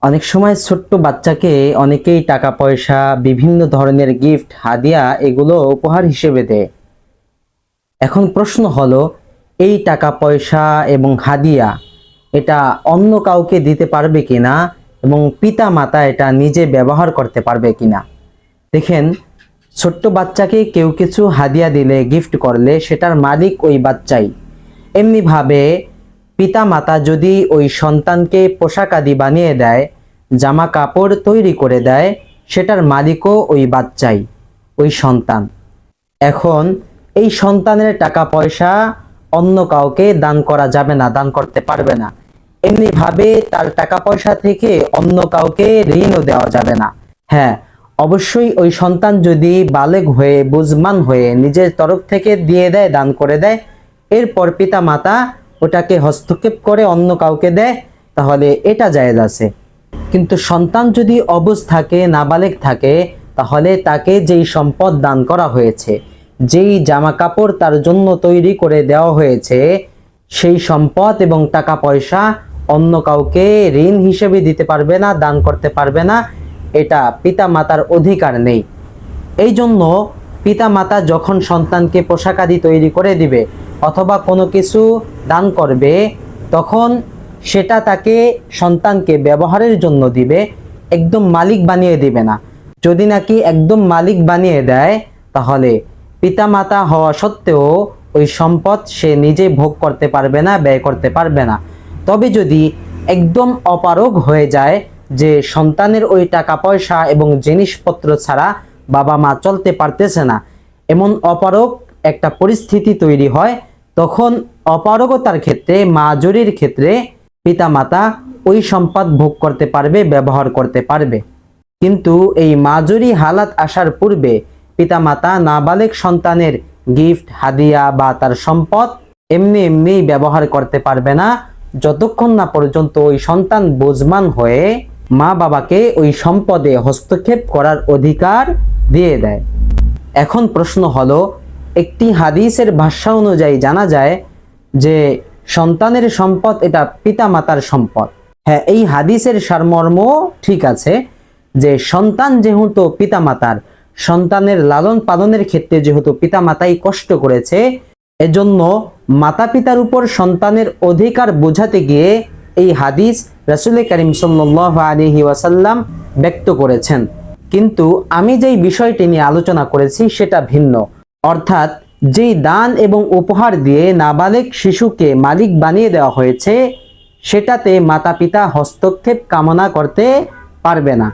অনেক সময় ছোট্ট বাচ্চাকে অনেকেই টাকা পয়সা, বিভিন্ন ধরনের গিফট, হাদিয়া এগুলো উপহার হিসেবে দেয়। এখন প্রশ্ন হলো, এই টাকা পয়সা এবং হাদিয়া এটা অন্য কাউকে দিতে পারবে কিনা এবং পিতা মাতা এটা নিজে ব্যবহার করতে পারবে কিনা। দেখেন, ছোট্ট বাচ্চাকে কেউ কিছু হাদিয়া দিলে, গিফট করলে সেটার মালিক ওই বাচ্চাই। এমনিভাবে পিতা মাতা যদি ওই সন্তানকে পোশাক আদি বানিয়ে দেয়, জামা কাপড় তৈরি করে দেয়, সেটার মালিকও ওই বাচ্চাই, ওই সন্তান। এখন এই সন্তানের টাকা পয়সা অন্য কাউকে দান করা যাবে না, দান করতে পারবে না। এমনিভাবে তার টাকা পয়সা থেকে অন্য কাউকে ঋণও দেওয়া যাবে না। হ্যাঁ, অবশ্যই ওই সন্তান যদি বালেগ হয়ে, বুঝমান হয়ে নিজের তরফ থেকে দিয়ে দেয়, দান করে দেয়, এরপর পিতা মাতা ওটাকে হস্তক্ষেপ করে অন্য কাউকে দেয়, তাহলে এটা জায়েজ আছে। কিন্তু সন্তান যদি অবুঝ থাকে, নাবালেগ থাকে, তাহলে তাকে যেই সম্পদ দান করা হয়েছে, যেই জামা কাপড় তার জন্য তৈরি করে দেওয়া হয়েছে, সেই সম্পদ এবং টাকা পয়সা অন্য কাউকে ঋণ হিসেবে দিতে পারবে না, দান করতে পারবে না। এটা পিতা মাতার অধিকার নেই। এই জন্য পিতা মাতা যখন সন্তানকে পোশাক আদি তৈরি করে দিবে অথবা কোনো কিছু দান করবে, তখন সেটা তাকে, সন্তানকে ব্যবহারের জন্য দিবে, একদম মালিক বানিয়ে দিবে না। যদি নাকি একদম মালিক বানিয়ে দেয়, তাহলে পিতা মাতা হওয়া সত্ত্বেও ওই সম্পদ সে নিজে ভোগ করতে পারবে না, ব্যয় করতে পারবে না। তবে যদি একদম অপারগ হয়ে যায় যে সন্তানের ওই টাকা পয়সা এবং জিনিসপত্র ছাড়া বাবা মা চলতে পারতেছে না, এমন অপারগ একটা পরিস্থিতি তৈরি হয়, তখন অপারগতার ক্ষেত্রে, মাজুরির ক্ষেত্রে পিতা মাতা ওই সম্পদ ভোগ করতে পারবে, ব্যবহার করতে পারবে। কিন্তু এই মাজুরি হালাত আসার পূর্বে পিতা মাতা নাবালেগ সন্তানের গিফট, হাদিয়া বা তার সম্পদ এমনি এমনি ব্যবহার করতে পারবে না, যতক্ষণ না পর্যন্ত ওই সন্তান বুঝমান হয়ে মা বাবাকে ওই সম্পদে হস্তক্ষেপ করার অধিকার দিয়ে দেয়। এখন প্রশ্ন হলো, একটি হাদিসের ভাষ্য অনুযায়ী জানা যায় যে সন্তানের সম্পদ এটা পিতা মাতার সম্পদ। হ্যাঁ, এই হাদিসের সারমর্ম ঠিক আছে যে সন্তান যেহেতু পিতা মাতার, সন্তানের লালন পালনের ক্ষেত্রে যেহেতু পিতা মাতাই কষ্ট করেছে, এজন্য মাতা পিতার উপর সন্তানের অধিকার বোঝাতে গিয়ে এই হাদিস রাসূল করিম সাল্লাল্লাহু আলাইহি ওয়াসাল্লাম ব্যক্ত করেছেন। কিন্তু আমি যেই বিষয়টি নিয়ে আলোচনা করেছি সেটা ভিন্ন। অর্থাৎ যেই দান এবং উপহার দিয়ে নাবালেগ শিশুকে মালিক বানিয়ে দেওয়া হয়েছে, সেটাতে মাতা পিতা হস্তক্ষেপ কামনা করতে পারবে না।